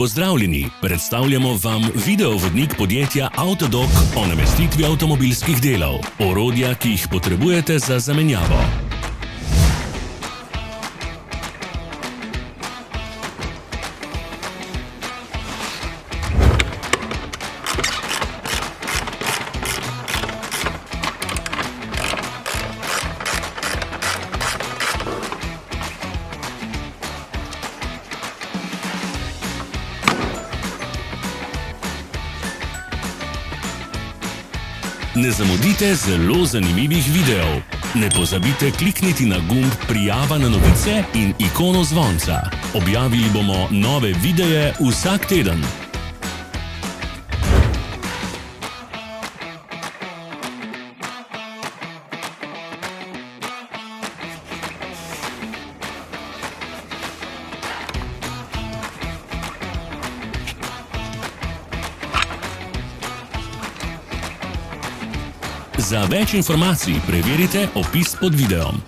Pozdravljeni, predstavljamo vam videovodnik podjetja Avtodok o namestitvi avtomobilskih delov, orodja, ki jih potrebujete za zamenjavo. Ne zamudite zelo zanimivih videov. Ne pozabite klikniti na gumb Prijava na novice in ikono zvonca. Objavili bomo nove videe vsak teden. Za več informacij preverite opis pod videom.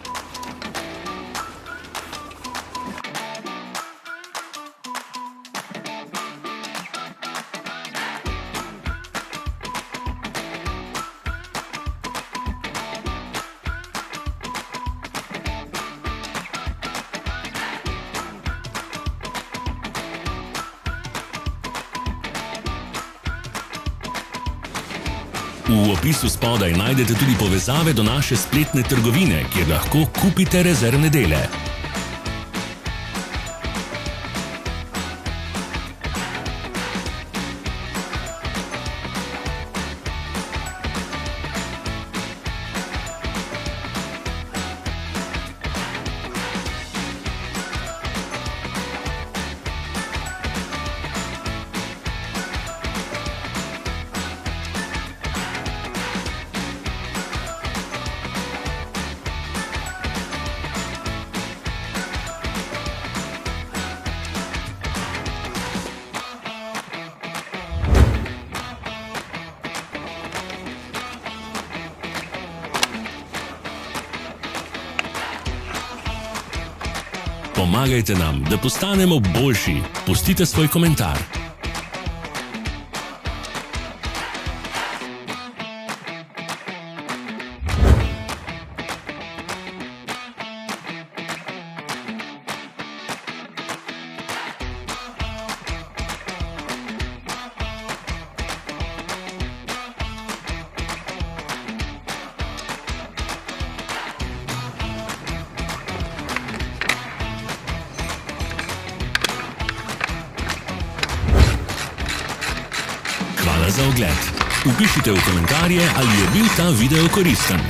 V opisu spodaj najdete tudi povezave do naše spletne trgovine, kjer lahko kupite rezervne dele. Pomagajte nam, da postanemo boljši. Pustite svoj komentar. Hvala za ogled. Vpišite v komentarje, ali je bil ta video koristen.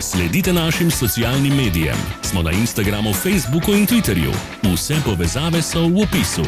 Sledite našim socialnim medijem. Smo na Instagramu, Facebooku in Twitterju. Vse povezave so v opisu.